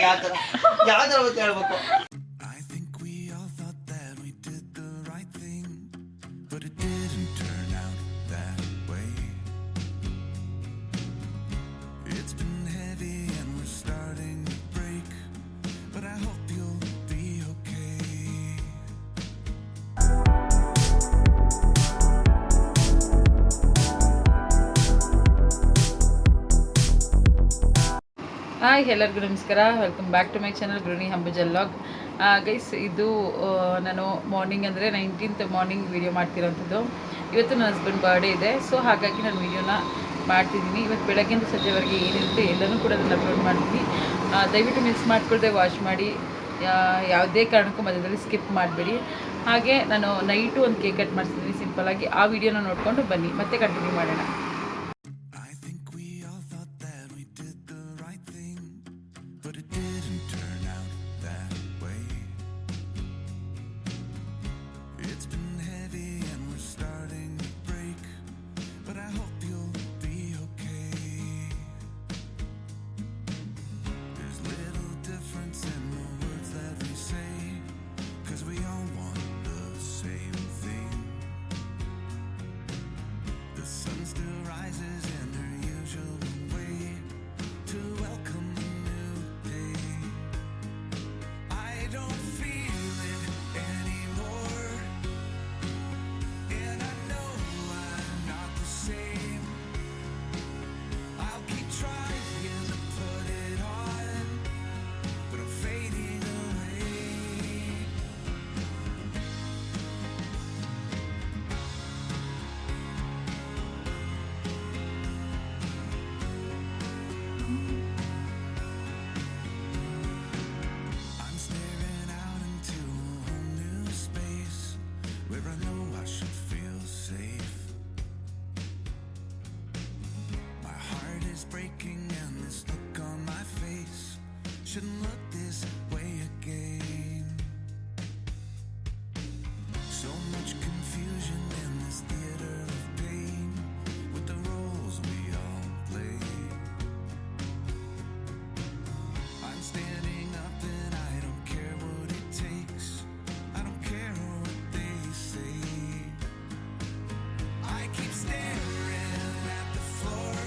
ಯಾವ ಥರ ಅವತ್ತು ಹೇಳ್ಬೇಕು. ಹಾಯ್ ಎಲ್ಲರಿಗೂ ನಮಸ್ಕಾರ, welcome back to my channel Gruhini ಹಂಬುಜಲ್ ವ್ಲಾಗ್. ಗೈಸ್, ಇದು ನಾನು ಮಾರ್ನಿಂಗ್ ಅಂದರೆ 19th ಮಾರ್ನಿಂಗ್ ವೀಡಿಯೋ ಮಾಡ್ತಿರೋಂಥದ್ದು. ಇವತ್ತು ನನ್ನ ಹಸ್ಬೆಂಡ್ ಬರ್ಡೇ ಇದೆ, ಸೊ ಹಾಗಾಗಿ ನಾನು ವೀಡಿಯೋನ ಮಾಡ್ತಿದ್ದೀನಿ. ಇವತ್ತು ಬೆಳಗ್ಗೆಯಿಂದ ಸಂಜೆವರೆಗೆ ಏನಿರುತ್ತೆ ಎಲ್ಲನೂ ಕೂಡ ನಾನು ಅಪ್ಲೋಡ್ ಮಾಡ್ತೀನಿ. ದಯವಿಟ್ಟು ಮಿಸ್ ಮಾಡ್ಕೊಳ್ದೆ ವಾಚ್ ಮಾಡಿ, ಯಾವುದೇ ಕಾರಣಕ್ಕೂ ಮಧ್ಯದಲ್ಲಿ ಸ್ಕಿಪ್ ಮಾಡಬೇಡಿ. ಹಾಗೆ ನಾನು ನೈಟು ಒಂದು ಕೇಕ್ ಕಟ್ ಮಾಡಿಸಿದ್ದೀನಿ ಸಿಂಪಲ್ಲಾಗಿ. ಆ ವಿಡಿಯೋನ ನೋಡಿಕೊಂಡು ಬನ್ನಿ, ಮತ್ತೆ ಕಂಟಿನ್ಯೂ ಮಾಡೋಣ. Shouldn't look this way again. So much confusion in this theater of pain, with the roles we all play. I'm standing up and I don't care what it takes. I don't care what they say. I keep staring at the floor,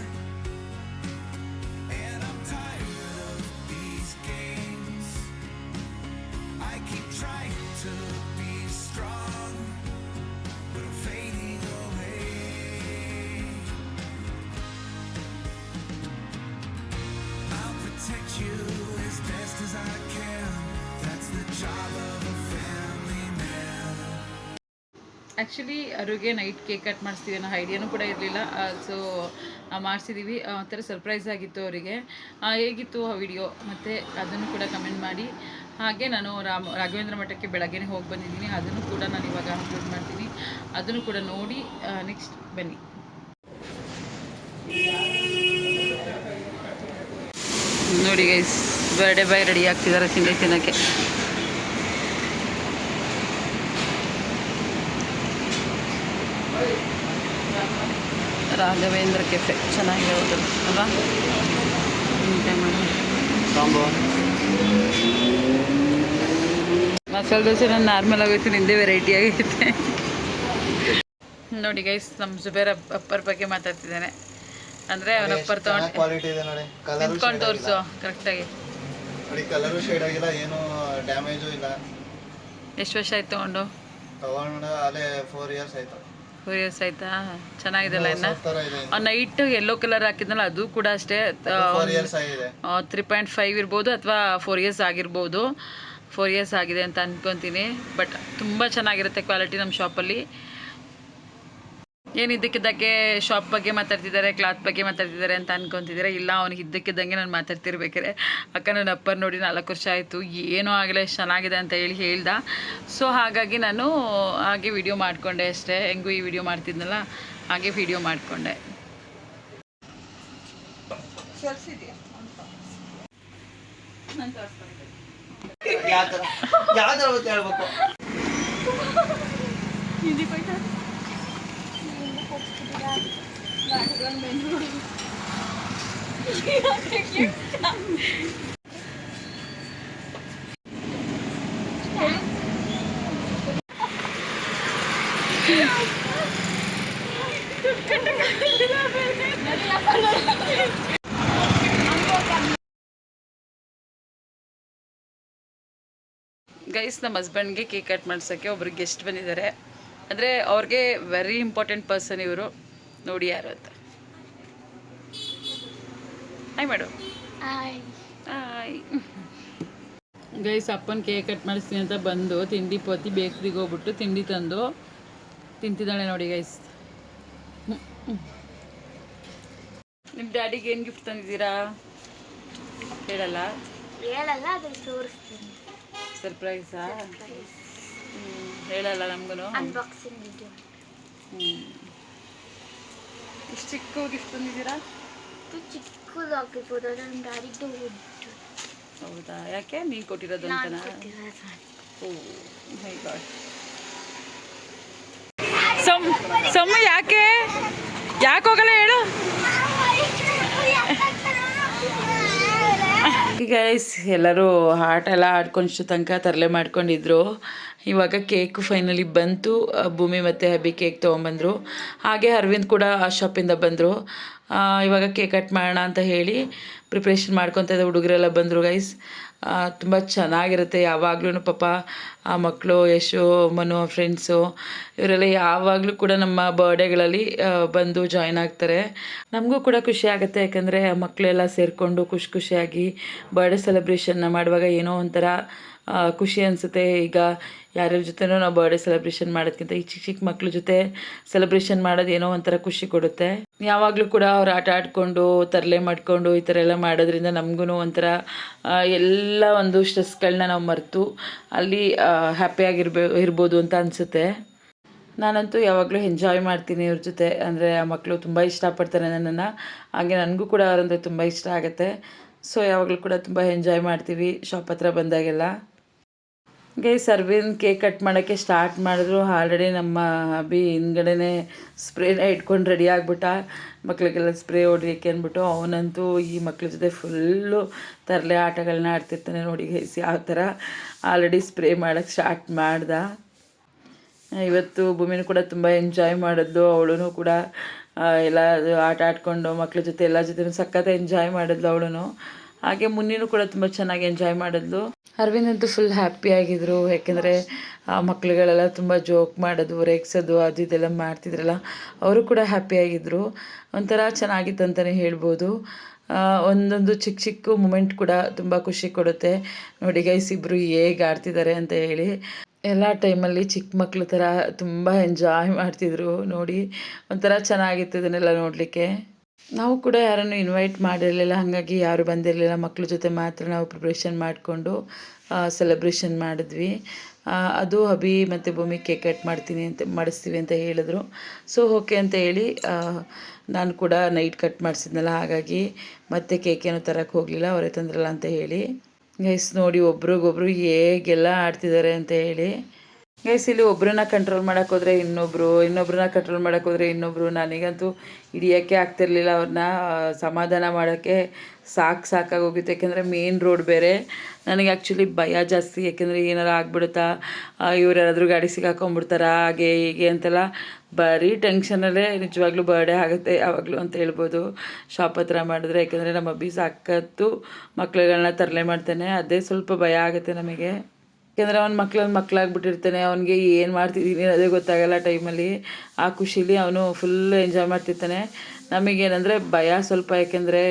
and I'm tired of these games. I keep trying to be strong, but I'm fading away. I'll protect you as best as I can. That's the job of a family man. Actually ಅವ್ರಿಗೆ night cake cut ಮಾಡಿಸ್ತೀವಿ ಅನ್ನೋ ಐಡಿಯಾನೂ ಕೂಡ ಇರಲಿಲ್ಲ. So ಮಾಡಿಸಿದ್ದೀವಿ. ಒಂಥರ surprise ಆಗಿತ್ತು ಅವರಿಗೆ. ಹೇಗಿತ್ತು ಆ ವಿಡಿಯೋ ಮತ್ತು ಅದನ್ನು ಕೂಡ ಕಮೆಂಟ್ ಮಾಡಿ. ಹಾಗೆ ನಾನು ರಾಘವೇಂದ್ರ ಮಠಕ್ಕೆ ಬೆಳಗ್ಗೆನೇ ಹೋಗಿ ಬಂದಿದ್ದೀನಿ, ಅದನ್ನು ಕೂಡ ನಾನು ಇವಾಗ ಅಪ್ಲೋಡ್ ಮಾಡ್ತೀನಿ. ಅದನ್ನು ಕೂಡ ನೋಡಿ ನೆಕ್ಸ್ಟ್ ಬನ್ನಿ. ನೋಡಿ ಗೈಸ್, ಬರ್ಡೇ ಬಾಯ್ ರೆಡಿ ಆಗ್ತಿದ್ದಾರೆ ತಿಂಡಿ ತಿನ್ನೋಕ್ಕೆ. ರಾಘವೇಂದ್ರ ಕೆಫೆ ಚೆನ್ನಾಗಿರೋದು ಅಲ್ವಾ? ಮಸಾಲೆ ದೋಸೆ ನಾನು ನಾರ್ಮಲ್ ಆಗೋಯ್ತು, ನಿಂದೇ ವೆರೈಟಿ ಆಗೈತೆ. ನೋಡಿ ಗೈಸ್, ನಮ್ಮ ಜುಬೇರ್ ಅಪ್ಪರ್ ಬಗ್ಗೆ ಮಾತಾಡ್ತಿದ್ದಾನೆ. ಅಂದರೆ ಅವನ ಅಪ್ಪರ್ ನಿಂತ್ಕೊಂಡು ತೋರಿಸು ಕರೆಕ್ಟಾಗಿ. ಎಷ್ಟು ವರ್ಷ ಆಯ್ತು ತಗೊಂಡು? 4 years ಆಯ್ತಾ? ಚೆನ್ನಾಗಿದೆಲ್ಲ. ಇನ್ನು ನೈಟ್ ಯೆಲ್ಲೋ ಕಲರ್ ಹಾಕಿದ್ನಲ್ಲ, ಅದು ಕೂಡ ಅಷ್ಟೇ 3.5 ಇರ್ಬೋದು ಅಥವಾ 4 years ಆಗಿರ್ಬೋದು. 4 years ಆಗಿದೆ ಅಂತ ಅನ್ಕೊತೀನಿ. ಬಟ್ ತುಂಬ ಚೆನ್ನಾಗಿರುತ್ತೆ ಕ್ವಾಲಿಟಿ ನಮ್ಮ ಶಾಪಲ್ಲಿ. ಏನು ಇದ್ದಕ್ಕಿದ್ದಕ್ಕೆ ಶಾಪ್ ಬಗ್ಗೆ ಮಾತಾಡ್ತಿದ್ದಾರೆ, ಕ್ಲಾತ್ ಬಗ್ಗೆ ಮಾತಾಡ್ತಿದ್ದಾರೆ ಅಂತ ಅನ್ಕೊತಿದ್ದಾರೆ. ಇಲ್ಲ, ಅವ್ನಿಗೆ ಇದ್ದಕ್ಕಿದ್ದಂಗೆ ನಾನು ಮಾತಾಡ್ತಿರ್ಬೇಕಾರೆ ಅಕ್ಕ ನನ್ನ ಅಪ್ಪರ್ ನೋಡಿ 4 ವರ್ಷ ಆಯಿತು, ಏನೂ ಆಗಲ್ಲ, ಎಷ್ಟು ಚೆನ್ನಾಗಿದೆ ಅಂತ ಹೇಳ್ದ. ಸೊ ಹಾಗಾಗಿ ನಾನು ಹಾಗೆ ವಿಡಿಯೋ ಮಾಡಿಕೊಂಡೆ ಅಷ್ಟೇ. ಹೆಂಗೂ ಈ ವಿಡಿಯೋ ಮಾಡ್ತಿದ್ನಲ್ಲ, ಹಾಗೆ ವಿಡಿಯೋ ಮಾಡಿಕೊಂಡೆ. ಹೇಳ್ಬೇಕು. ಗೈಸ್, ನಮ್ಮ ಹಸ್ಬೆಂಡ್ಗೆ ಕೇಕ್ ಕಟ್ ಮಾಡ್ಸೋಕ್ಕೆ ಒಬ್ರು ಗೆಸ್ಟ್ ಬಂದಿದ್ದಾರೆ. ಅಂದರೆ ಅವ್ರಿಗೆ ವೆರಿ ಇಂಪಾರ್ಟೆಂಟ್ ಪರ್ಸನ್ ಇವರು. ನೋಡಿ ಯಾರು ಅಂತ. ಹಾಯ್ ಮಾಡು. ಹಾಯ್ ಗೈಸ್, ಅಪ್ಪನ ಕೇಕ್ ಕಟ್ ಮಾಡಿಸ್ತೀನಿ ಅಂತ ಬಂದು ತಿಂಡಿ ಪೋತಿ ಬೇಕ್ರಿಗೆ ಹೋಗ್ಬಿಟ್ಟು ತಿಂಡಿ ತಂದು ತಿಂತಿದ್ದಾಳೆ ನೋಡಿ ಗೈಸ್. ನಿಮ್ಮ ಡ್ಯಾಡಿಗೆ ಏನು ಗಿಫ್ಟ್ ತಂದಿದ್ದೀರಾ? ಹೇಳಲ್ಲ, ಅದನ್ನ ತೋರಿಸ್ತೀನಿ. ಸರ್ಪ್ರೈಸಾ? ಹೇಳಲ್ಲ ನಮಗೂ. Unboxing video. ಇಷ್ಟು ಚಿಕ್ಕ ಗಿಫ್ಟ್ ತಂದಿದ್ದೀರಾ? ಚಿಕ್ಕದಾಗಿರ್ಬೋದು, ನನ್ನ ಡ್ಯಾಡಿದು. ಹೌದಾ? ಯಾಕೆ ನೀನು ಕೊಟ್ಟಿರೋದು ಅಂತನಾ? ಓ ಮೈ ಗಾಡ್. ಸಮ್ಮ ಯಾಕೆ ಹೋಗಲ್ಲ ಹೇಳು. ಗೈಸ್, ಎಲ್ಲರೂ ಆಟ ಎಲ್ಲ ಆಡ್ಕೊಂಡಷ್ಟು ತನಕ ತರಲೆ ಮಾಡ್ಕೊಂಡಿದ್ರು. ಇವಾಗ ಕೇಕು ಫೈನಲಿ ಬಂತು. ಭೂಮಿ ಮತ್ತು ಹಬ್ಬಿ ಕೇಕ್ ತೊಗೊಂಬಂದರು. ಹಾಗೆ ಅರವಿಂದ್ ಕೂಡ ಆ ಶಾಪಿಂದ ಬಂದರು. ಇವಾಗ ಕೇಕ್ ಕಟ್ ಮಾಡೋಣ ಅಂತ ಹೇಳಿ ಪ್ರಿಪ್ರೇಷನ್ ಮಾಡ್ಕೊತ ಇದ್ದ ಹುಡುಗರೆಲ್ಲ ಬಂದರು ಗೈಸ್. ತುಂಬ ಚೆನ್ನಾಗಿರುತ್ತೆ ಯಾವಾಗಲೂ. ಪಾಪ ಆ ಮಕ್ಕಳು ಯಶು, ಮನು, ಫ್ರೆಂಡ್ಸು ಇವರೆಲ್ಲ ಯಾವಾಗಲೂ ಕೂಡ ನಮ್ಮ ಬರ್ಡೇಗಳಲ್ಲಿ ಬಂದು ಜಾಯ್ನ್ ಆಗ್ತಾರೆ. ನಮಗೂ ಕೂಡ ಖುಷಿ ಆಗುತ್ತೆ, ಯಾಕಂದರೆ ಮಕ್ಕಳೆಲ್ಲ ಸೇರಿಕೊಂಡು ಖುಷಿಯಾಗಿ ಬರ್ಡೇ ಸೆಲೆಬ್ರೇಷನ್ನ ಮಾಡುವಾಗ ಏನೋ ಒಂಥರ ಖುಷಿ ಅನಿಸುತ್ತೆ. ಈಗ ಯಾರ್ಯಾರ ಜೊತೆನೂ ನಾವು ಬರ್ಡೇ ಸೆಲೆಬ್ರೇಷನ್ ಮಾಡೋದಕ್ಕಿಂತ ಈ ಚಿಕ್ಕ ಮಕ್ಳ ಜೊತೆ ಸೆಲೆಬ್ರೇಷನ್ ಮಾಡೋದು ಏನೋ ಒಂಥರ ಖುಷಿ ಕೊಡುತ್ತೆ. ಯಾವಾಗಲೂ ಕೂಡ ಅವ್ರು ಆಟ ಆಡಿಕೊಂಡು ತರಲೆ ಮಾಡಿಕೊಂಡು ಈ ಥರ ಎಲ್ಲ ಮಾಡೋದ್ರಿಂದ ನಮಗೂ ಒಂಥರ ಎಲ್ಲ ಒಂದು ಸ್ಟ್ರೆಸ್ಗಳನ್ನ ನಾವು ಮರೆತು ಅಲ್ಲಿ ಇರ್ಬೋದು ಅಂತ ಅನಿಸುತ್ತೆ. ನಾನಂತೂ ಯಾವಾಗಲೂ ಎಂಜಾಯ್ ಮಾಡ್ತೀನಿ ಇವ್ರ ಜೊತೆ. ಅಂದರೆ ಆ ಮಕ್ಕಳು ತುಂಬ ಇಷ್ಟಪಡ್ತಾರೆ ನನ್ನನ್ನು, ಹಾಗೆ ನನಗೂ ಕೂಡ ಅವರಂದರೆ ತುಂಬ ಇಷ್ಟ ಆಗುತ್ತೆ. ಸೊ ಯಾವಾಗಲೂ ಕೂಡ ತುಂಬ ಎಂಜಾಯ್ ಮಾಡ್ತೀವಿ ಶಾಪ್ ಹತ್ರ ಬಂದಾಗೆಲ್ಲ. ಗೈಸ್, ಅರವಿಂದ್ ಕೇಕ್ ಕಟ್ ಮಾಡೋಕ್ಕೆ ಸ್ಟಾರ್ಟ್ ಮಾಡಿದ್ರು. ಆಲ್ರೆಡಿ ನಮ್ಮ ಅಭಿ ಹಿಂದ್ಗಡೆನೇ ಸ್ಪ್ರೇನ ಇಟ್ಕೊಂಡು ರೆಡಿ ಆಗ್ಬಿಟ್ಟ, ಮಕ್ಕಳಿಗೆಲ್ಲ ಸ್ಪ್ರೇ ಹೊಡಿಯೋಕ್ಕೆ ಅಂದ್ಬಿಟ್ಟು. ಅವನಂತೂ ಈ ಮಕ್ಳ ಜೊತೆ ಫುಲ್ಲು ತರಲೆ ಆಟಗಳನ್ನ ಆಡ್ತಿರ್ತಾನೆ ನೋಡಿ ಗೈಸ್. ಯಾವ ಥರ ಆಲ್ರೆಡಿ ಸ್ಪ್ರೇ ಮಾಡೋಕ್ಕೆ ಸ್ಟಾರ್ಟ್ ಮಾಡ್ದ. ಇವತ್ತು ಭೂಮಿನೂ ಕೂಡ ತುಂಬ ಎಂಜಾಯ್ ಮಾಡಿದ್ಲು. ಅವಳು ಕೂಡ ಎಲ್ಲ ಆಟ ಆಡಿಕೊಂಡು ಮಕ್ಳ ಜೊತೆ ಎಲ್ಲ ಜೊತೆ ಸಖತ್ ಎಂಜಾಯ್ ಮಾಡಿದ್ಲು ಅವಳು. ಹಾಗೆ ಮುನ್ನಿನೂ ಕೂಡ ತುಂಬ ಚೆನ್ನಾಗಿ ಎಂಜಾಯ್ ಮಾಡಿದ್ಲು. ಅರವಿಂದ್ ಅಂತೂ ಫುಲ್ ಹ್ಯಾಪಿಯಾಗಿದ್ದರು, ಯಾಕೆಂದರೆ ಆ ಮಕ್ಳುಗಳೆಲ್ಲ ತುಂಬ ಜೋಕ್ ಮಾಡೋದು, ರೇಗ್ಸೋದು ಅದು ಇದೆಲ್ಲ ಮಾಡ್ತಿದ್ರಲ್ಲ, ಅವರು ಕೂಡ ಹ್ಯಾಪಿಯಾಗಿದ್ದರು. ಒಂಥರ ಚೆನ್ನಾಗಿತ್ತು ಅಂತಲೇ ಹೇಳ್ಬೋದು. ಒಂದೊಂದು ಚಿಕ್ಕ ಮೂಮೆಂಟ್ ಕೂಡ ತುಂಬ ಖುಷಿ ಕೊಡುತ್ತೆ. ನೋಡಿ ಗೈಸ್, ಇಬ್ಬರು ಹೇಗೆ ಆಡ್ತಿದ್ದಾರೆ ಅಂತ ಹೇಳಿ. ಎಲ್ಲ ಟೈಮಲ್ಲಿ ಚಿಕ್ಕ ಮಕ್ಳು ಥರ ತುಂಬ ಎಂಜಾಯ್ ಮಾಡ್ತಿದ್ರು ನೋಡಿ. ಒಂಥರ ಚೆನ್ನಾಗಿತ್ತು ಇದನ್ನೆಲ್ಲ ನೋಡಲಿಕ್ಕೆ. ನಾವು ಕೂಡ ಯಾರನ್ನು ಇನ್ವೈಟ್ ಮಾಡಿರಲಿಲ್ಲ, ಹಾಗಾಗಿ ಯಾರು ಬಂದಿರಲಿಲ್ಲ. ಮಕ್ಳ ಜೊತೆ ಮಾತ್ರ ನಾವು ಪ್ರಿಪ್ರೇಷನ್ ಮಾಡಿಕೊಂಡು ಸೆಲೆಬ್ರೇಷನ್ ಮಾಡಿದ್ವಿ. ಅದು ಅಭಿ ಮತ್ತು ಭೂಮಿ ಕೇಕ್ ಕಟ್ ಮಾಡಿಸ್ತೀವಿ ಅಂತ ಹೇಳಿದ್ರು. ಸೊ ಓಕೆ ಅಂತ ಹೇಳಿ ನಾನು ಕೂಡ ನೈಟ್ ಕಟ್ ಮಾಡಿಸಿದ್ನಲ್ಲ, ಹಾಗಾಗಿ ಮತ್ತೆ ಕೇಕೇನು ತರಕ್ಕೆ ಹೋಗಲಿಲ್ಲ, ಅವರೇ ತಂದ್ರಲ್ಲ ಅಂತ ಹೇಳಿ. ಗೈಸ್ ನೋಡಿ ಒಬ್ರಿಗೊಬ್ರು ಹೇಗೆಲ್ಲ ಆಡ್ತಿದ್ದಾರೆ ಅಂತ ಹೇಳಿ. ಗೈಸ್, ಇಲ್ಲಿ ಒಬ್ಬರನ್ನ ಕಂಟ್ರೋಲ್ ಮಾಡೋಕ್ಕೆ ಹೋದರೆ ಇನ್ನೊಬ್ಬರನ್ನ ಕಂಟ್ರೋಲ್ ಮಾಡೋಕ್ಕೆ ಹೋದರೆ ಇನ್ನೊಬ್ಬರು. ನನಗಂತೂ ಹಿಡಿಯೋಕ್ಕೆ ಆಗ್ತಿರ್ಲಿಲ್ಲ ಅವ್ರನ್ನ. ಸಮಾಧಾನ ಮಾಡೋಕ್ಕೆ ಸಾಕಾಗಿ ಹೋಗಿತ್ತು, ಯಾಕೆಂದರೆ ಮೇನ್ ರೋಡ್ ಬೇರೆ. ನನಗೆ ಆ್ಯಕ್ಚುಲಿ ಭಯ ಜಾಸ್ತಿ, ಯಾಕೆಂದರೆ ಏನಾರು ಆಗ್ಬಿಡುತ್ತಾ, ಇವ್ರು ಯಾರಾದರೂ ಗಾಡಿ ಸಿಗಾಕೊಂಡ್ಬಿಡ್ತಾರಾ, ಹಾಗೆ ಹೀಗೆ ಅಂತೆಲ್ಲ ಬರೀ ಟೆನ್ಷನಲ್ಲೇ ನಿಜವಾಗ್ಲೂ ಬರ್ಡೇ ಆಗುತ್ತೆ ಯಾವಾಗಲೂ ಅಂತ ಹೇಳ್ಬೋದು ಶಾಪ್ ಹತ್ರ ಮಾಡಿದ್ರೆ. ಯಾಕೆಂದರೆ ನಮ್ಮ ಅಬ್ಬಿ ಸಾಕತ್ತು ಮಕ್ಳುಗಳನ್ನ ತರಲೆ ಮಾಡ್ತಾನೆ, ಅದೇ ಸ್ವಲ್ಪ ಭಯ ಆಗುತ್ತೆ ನಮಗೆ. ಯಾಕೆಂದರೆ ಅವ್ನ ಮಕ್ಕಳಾಗ್ಬಿಟ್ಟಿರ್ತಾನೆ, ಅವನಿಗೆ ಏನು ಮಾಡ್ತಿದ್ದೀನಿ ಅದೇ ಗೊತ್ತಾಗಲ್ಲ ಟೈಮಲ್ಲಿ. ಆ ಖುಷಿಲಿ ಅವನು ಫುಲ್ ಎಂಜಾಯ್ ಮಾಡ್ತಿರ್ತಾನೆ. ನಮಗೇನೆಂದರೆ ಭಯ ಸ್ವಲ್ಪ, ಯಾಕೆಂದರೆ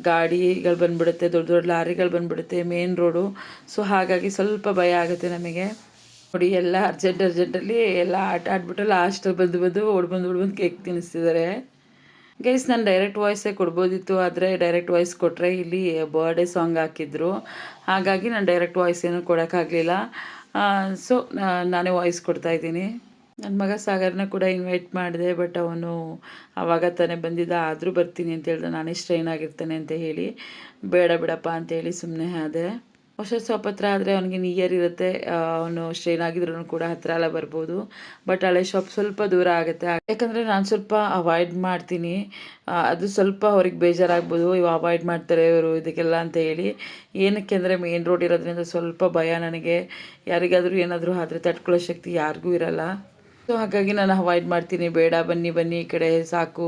ಗಾಡಿಗಳು ಬಂದುಬಿಡುತ್ತೆ, ದೊಡ್ಡ ಲಾರಿಗಳು ಬಂದುಬಿಡುತ್ತೆ ಮೇನ್ ರೋಡು. ಸೊ ಹಾಗಾಗಿ ಸ್ವಲ್ಪ ಭಯ ಆಗುತ್ತೆ ನಮಗೆ. ನೋಡಿ ಎಲ್ಲ ಅರ್ಜೆಂಟಲ್ಲಿ ಎಲ್ಲ ಆಟ ಆಡ್ಬಿಟ್ಟು ಲಾಸ್ಟಲ್ಲಿ ಬಂದು ಓಡ್ಬಂದು ಕೇಕ್ ತಿನ್ನಿಸ್ತಿದ್ದಾರೆ. ಗೈಸ್, ನಾನು ಡೈರೆಕ್ಟ್ ವಾಯ್ಸೇ ಕೊಡ್ಬೋದಿತ್ತು, ಆದರೆ ಡೈರೆಕ್ಟ್ ವಾಯ್ಸ್ ಕೊಟ್ಟರೆ ಇಲ್ಲಿ ಬರ್ಡೇ ಸಾಂಗ್ ಹಾಕಿದ್ರು, ಹಾಗಾಗಿ ನಾನು ಡೈರೆಕ್ಟ್ ವಾಯ್ಸ್ ಏನೂ ಕೊಡೋಕ್ಕಾಗಲಿಲ್ಲ. ಸೊ ನಾನೇ ವಾಯ್ಸ್ ಕೊಡ್ತಾಯಿದ್ದೀನಿ. ನನ್ನ ಮಗ ಸಾಗರ್ನ ಕೂಡ ಇನ್ವೈಟ್ ಮಾಡಿದೆ, ಬಟ್ ಅವನು ಆವಾಗ ತಾನೇ ಬಂದಿದ್ದ. ಆದರೂ ಬರ್ತೀನಿ ಅಂತ ಹೇಳ್ದೆ, ನಾನೇ ಸ್ಟ್ರೈನ್ ಆಗಿರ್ತಾನೆ ಅಂತ ಹೇಳಿ ಬೇಡ ಬಿಡಪ್ಪ ಅಂತೇಳಿ ಸುಮ್ಮನೆ ಆದೆ. ಹೊಸ ಶಾಪ್ ಹತ್ರ ಆದರೆ ಅವನಿಗೆ ನಿಯರ್ ಇರುತ್ತೆ, ಅವನು ಸ್ಟ್ರೈನ್ ಆಗಿದ್ರು ಕೂಡ ಹತ್ರ ಎಲ್ಲ ಬರ್ಬೋದು. ಬಟ್ ಹಳೆ ಶಾಪ್ ಸ್ವಲ್ಪ ದೂರ ಆಗುತ್ತೆ, ಯಾಕಂದರೆ ನಾನು ಸ್ವಲ್ಪ ಅವಾಯ್ಡ್ ಮಾಡ್ತೀನಿ. ಅದು ಸ್ವಲ್ಪ ಅವ್ರಿಗೆ ಬೇಜಾರಾಗ್ಬೋದು, ಇವು ಅವಾಯ್ಡ್ ಮಾಡ್ತಾರೆ ಇವರು ಇದಕ್ಕೆಲ್ಲ ಅಂತ ಹೇಳಿ. ಏನಕ್ಕೆ ಅಂದರೆ ಮೇನ್ ರೋಡ್ ಇರೋದ್ರಿಂದ ಸ್ವಲ್ಪ ಭಯ ನನಗೆ. ಯಾರಿಗಾದರೂ ಏನಾದರೂ ಆದರೆ ತಡ್ಕೊಳ್ಳೋ ಶಕ್ತಿ ಯಾರಿಗೂ ಇರಲ್ಲ. ಸೊ ಹಾಗಾಗಿ ನಾನು ಅವಾಯ್ಡ್ ಮಾಡ್ತೀನಿ, ಬೇಡ ಬನ್ನಿ ಬನ್ನಿ ಈ ಕಡೆ ಸಾಕು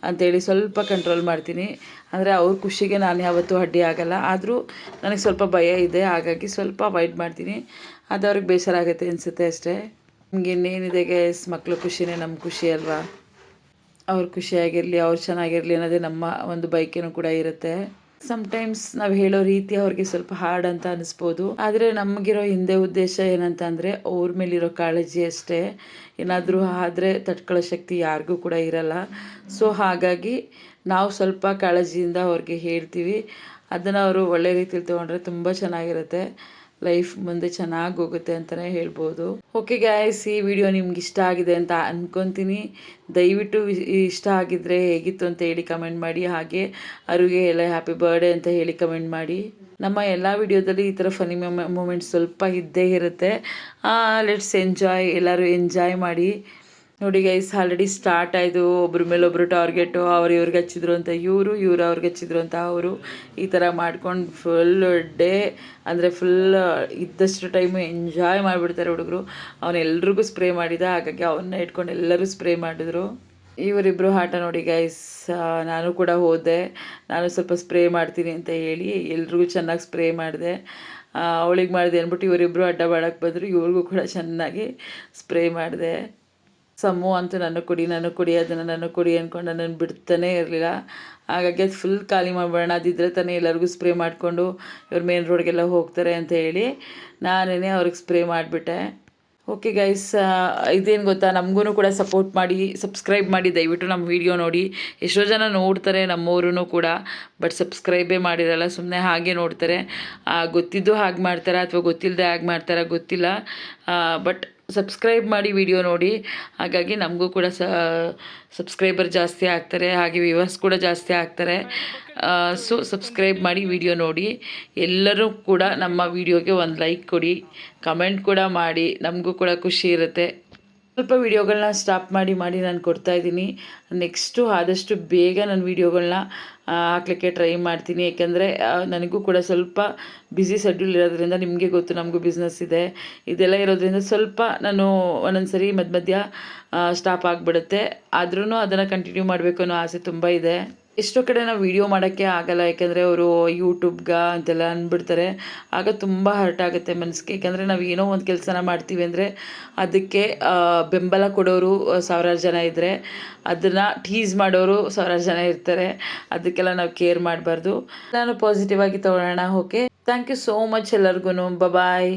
ಅಂತೇಳಿ ಸ್ವಲ್ಪ ಕಂಟ್ರೋಲ್ ಮಾಡ್ತೀನಿ. ಅಂದರೆ ಅವ್ರ ಖುಷಿಗೆ ನಾನು ಯಾವತ್ತೂ ಅಡ್ಡಿ ಆಗಲ್ಲ, ಆದರೂ ನನಗೆ ಸ್ವಲ್ಪ ಭಯ ಇದೆ, ಹಾಗಾಗಿ ಸ್ವಲ್ಪ ಅವಾಯ್ಡ್ ಮಾಡ್ತೀನಿ. ಅದು ಅವ್ರಿಗೆ ಬೇಸರ ಆಗುತ್ತೆ ಅನಿಸುತ್ತೆ ಅಷ್ಟೇ. ನಮ್ಗೆ ಇನ್ನೇನಿದೆ ಗೈಸ್, ಮಕ್ಕಳು ಖುಷಿನೇ ನಮ್ಮ ಖುಷಿ ಅಲ್ವಾ. ಅವ್ರ ಖುಷಿಯಾಗಿರಲಿ, ಅವ್ರು ಚೆನ್ನಾಗಿರಲಿ ಅನ್ನೋದೇ ನಮ್ಮ ಒಂದು ಬಯಕೆನೂ ಕೂಡ ಇರುತ್ತೆ. ಸಮ್ಟೈಮ್ಸ್ ನಾವು ಹೇಳೋ ರೀತಿ ಅವ್ರಿಗೆ ಸ್ವಲ್ಪ ಹಾರ್ಡ್ ಅಂತ ಅನಿಸ್ಬೋದು, ಆದರೆ ನಮಗಿರೋ ಹಿಂದೆ ಉದ್ದೇಶ ಏನಂತ ಅಂದರೆ ಅವ್ರ ಮೇಲಿರೋ ಕಾಳಜಿ ಅಷ್ಟೇ. ಏನಾದರೂ ಆದರೆ ತಡ್ಕೊಳ್ಳೋ ಶಕ್ತಿ ಯಾರಿಗೂ ಕೂಡ ಇರಲ್ಲ. ಸೊ ಹಾಗಾಗಿ ನಾವು ಸ್ವಲ್ಪ ಕಾಳಜಿಯಿಂದ ಅವ್ರಿಗೆ ಹೇಳ್ತೀವಿ. ಅದನ್ನು ಅವರು ಒಳ್ಳೆ ರೀತಿಲಿ ತೊಗೊಂಡ್ರೆ ತುಂಬ ಚೆನ್ನಾಗಿರುತ್ತೆ, ಲೈಫ್ ಮುಂದೆ ಚೆನ್ನಾಗಿ ಹೋಗುತ್ತೆ ಅಂತಲೇ ಹೇಳ್ಬೋದು. ಓಕೆ ಗಾಯ್ಸ್, ಈ ವಿಡಿಯೋ ನಿಮ್ಗೆ ಇಷ್ಟ ಆಗಿದೆ ಅಂತ ಅಂದ್ಕೊತೀನಿ. ದಯವಿಟ್ಟು ಇಷ್ಟ ಆಗಿದ್ದರೆ ಹೇಗಿತ್ತು ಅಂತ ಹೇಳಿ ಕಮೆಂಟ್ ಮಾಡಿ. ಹಾಗೆ ಅವ್ರಿಗೆ ಎಲ್ಲ ಹ್ಯಾಪಿ ಬರ್ಡೇ ಅಂತ ಹೇಳಿ ಕಮೆಂಟ್ ಮಾಡಿ. ನಮ್ಮ ಎಲ್ಲ ವಿಡಿಯೋದಲ್ಲಿ ಈ ಥರ ಫನಿ ಮೂಮೆಂಟ್ಸ್ ಸ್ವಲ್ಪ ಇದ್ದೇ ಇರುತ್ತೆ. ಲೆಟ್ಸ್ ಎಂಜಾಯ್, ಎಲ್ಲರೂ ಎಂಜಾಯ್ ಮಾಡಿ. ನೋಡಿ ಗೈಸ್, ಆಲ್ರೆಡಿ ಸ್ಟಾರ್ಟ್ ಆಯಿತು. ಒಬ್ರ ಮೇಲೊಬ್ರು ಟಾರ್ಗೆಟು, ಅವ್ರು ಇವ್ರಿಗೆ ಹಚ್ಚಿದ್ರು ಅಂತ ಇವರು ಅವ್ರಿಗೆ ಹಚ್ಚಿದ್ರು ಅಂತ ಅವರು, ಈ ಥರ ಮಾಡ್ಕೊಂಡು ಫುಲ್ ಡೇ ಅಂದರೆ ಫುಲ್ ಇದ್ದಷ್ಟು ಟೈಮು ಎಂಜಾಯ್ ಮಾಡಿಬಿಡ್ತಾರೆ ಹುಡುಗರು. ಅವನೆಲ್ರಿಗೂ ಸ್ಪ್ರೇ ಮಾಡಿದ, ಹಾಗಾಗಿ ಅವನ್ನ ಇಟ್ಕೊಂಡು ಎಲ್ಲರೂ ಸ್ಪ್ರೇ ಮಾಡಿದ್ರು. ಇವರಿಬ್ಬರು ಆಟ ನೋಡಿ ಗೈಸ್. ನಾನು ಕೂಡ ಹೋದೆ, ನಾನು ಸ್ವಲ್ಪ ಸ್ಪ್ರೇ ಮಾಡ್ತೀನಿ ಅಂತ ಹೇಳಿ ಎಲ್ರಿಗೂ ಚೆನ್ನಾಗಿ ಸ್ಪ್ರೇ ಮಾಡಿದೆ. ಅವಳಿಗೆ ಮಾಡಿದೆ ಅಂದ್ಬಿಟ್ಟು ಇವರಿಬ್ಬರು ಅಡ್ಡ ಬಾಡಕ್ಕೆ ಬಂದರು, ಇವ್ರಿಗೂ ಕೂಡ ಚೆನ್ನಾಗಿ ಸ್ಪ್ರೇ ಮಾಡಿದೆ. ಸಮ್ಮು ಅಂತೂ ನಾನು ಕುಡಿ ಅದನ್ನು ನಾನು ಕುಡಿ ಅಂದ್ಕೊಂಡು ನನ್ನನ್ನು ಬಿಡ್ತಾನೇ ಇರಲಿಲ್ಲ. ಹಾಗಾಗಿ ಅದು ಫುಲ್ ಖಾಲಿ ಮಾಡಿಬಿಡೋಣ, ಅದಿದ್ದರೆ ತಾನೇ ಎಲ್ಲರಿಗೂ ಸ್ಪ್ರೇ ಮಾಡಿಕೊಂಡು ಇವ್ರು ಮೇನ್ ರೋಡ್ಗೆಲ್ಲ ಹೋಗ್ತಾರೆ ಅಂತ ಹೇಳಿ ನಾನೇ ಅವ್ರಿಗೆ ಸ್ಪ್ರೇ ಮಾಡಿಬಿಟ್ಟೆ. ಓಕೆ ಗೈಸ್, ಇದೇನು ಗೊತ್ತಾ, ನಮಗೂ ಕೂಡ ಸಪೋರ್ಟ್ ಮಾಡಿ, ಸಬ್ಸ್ಕ್ರೈಬ್ ಮಾಡಿ. ದಯವಿಟ್ಟು ನಮ್ಮ ವೀಡಿಯೋ ನೋಡಿ. ಎಷ್ಟೋ ಜನ ನೋಡ್ತಾರೆ ನಮ್ಮವರು ಕೂಡ, ಬಟ್ ಸಬ್ಸ್ಕ್ರೈಬೇ ಮಾಡಿರಲ್ಲ, ಸುಮ್ಮನೆ ಹಾಗೆ ನೋಡ್ತಾರೆ. ಗೊತ್ತಿದ್ದು ಹಾಗೆ ಮಾಡ್ತಾರೆ ಅಥವಾ ಗೊತ್ತಿಲ್ಲದೆ ಹಾಗೆ ಮಾಡ್ತಾರೆ ಗೊತ್ತಿಲ್ಲ, ಬಟ್ ಸಬ್ಸ್ಕ್ರೈಬ್ ಮಾಡಿ ವಿಡಿಯೋ ನೋಡಿ. ಹಾಗಾಗಿ ನಮಗೂ ಕೂಡ ಸಬ್ಸ್ಕ್ರೈಬರ್ ಜಾಸ್ತಿ ಆಗ್ತಾರೆ, ಹಾಗೆ ವ್ಯೂವರ್ಸ್ ಕೂಡ ಜಾಸ್ತಿ ಆಗ್ತಾರೆ. ಸೊ ಸಬ್ಸ್ಕ್ರೈಬ್ ಮಾಡಿ ವಿಡಿಯೋ ನೋಡಿ. ಎಲ್ಲರೂ ಕೂಡ ನಮ್ಮ ವಿಡಿಯೋಗೆ ಒಂದು ಲೈಕ್ ಕೊಡಿ, ಕಮೆಂಟ್ ಕೂಡ ಮಾಡಿ, ನಮಗೂ ಕೂಡ ಖುಷಿ ಇರುತ್ತೆ. ಸ್ವಲ್ಪ ವೀಡಿಯೋಗಳನ್ನ ಸ್ಟಾಪ್ ಮಾಡಿ ನಾನು ಕೊಡ್ತಾಯಿದ್ದೀನಿ. ನೆಕ್ಸ್ಟು ಆದಷ್ಟು ಬೇಗ ನಾನು ವೀಡಿಯೋಗಳನ್ನ ಹಾಕ್ಲಿಕ್ಕೆ ಟ್ರೈ ಮಾಡ್ತೀನಿ. ಏಕೆಂದರೆ ನನಗೂ ಕೂಡ ಸ್ವಲ್ಪ ಬ್ಯುಸಿ ಶೆಡ್ಯೂಲ್ ಇರೋದ್ರಿಂದ, ನಿಮಗೆ ಗೊತ್ತು ನಮಗೂ ಬಿಸ್ನೆಸ್ ಇದೆ, ಇದೆಲ್ಲ ಇರೋದ್ರಿಂದ ಸ್ವಲ್ಪ ನಾನು ಒಂದೊಂದು ಸರಿ ಮಧ್ಯ ಸ್ಟಾಪ್ ಆಗಿಬಿಡುತ್ತೆ. ಆದ್ರೂ ಅದನ್ನು ಕಂಟಿನ್ಯೂ ಮಾಡಬೇಕು ಅನ್ನೋ ಆಸೆ ತುಂಬ ಇದೆ. ಎಷ್ಟೋ ಕಡೆ ನಾವು ವೀಡಿಯೋ ಮಾಡೋಕ್ಕೆ ಆಗಲ್ಲ, ಯಾಕೆಂದರೆ ಅವರು ಯೂಟ್ಯೂಬ್ಗೆ ಅಂತೆಲ್ಲ ಅಂದ್ಬಿಡ್ತಾರೆ. ಆಗ ತುಂಬ ಹರ್ಟ್ ಆಗುತ್ತೆ ಮನಸ್ಸಿಗೆ. ಯಾಕೆಂದರೆ ನಾವು ಏನೋ ಒಂದು ಕೆಲಸನ ಮಾಡ್ತೀವಿ ಅಂದರೆ ಅದಕ್ಕೆ ಬೆಂಬಲ ಕೊಡೋರು ಸಾವಿರಾರು ಜನ ಇದ್ದರೆ, ಅದನ್ನು ಟೀಸ್ ಮಾಡೋರು ಸಾವಿರಾರು ಜನ ಇರ್ತಾರೆ. ಅದಕ್ಕೆಲ್ಲ ನಾವು ಕೇರ್ ಮಾಡಬಾರ್ದು. ನಾನು ಪಾಸಿಟಿವ್ ಆಗಿ ತೊಗೊಳ್ಳೋಣ. Okay, thank you so much ಎಲ್ಲರಿಗೂ. ಬಾಯ್.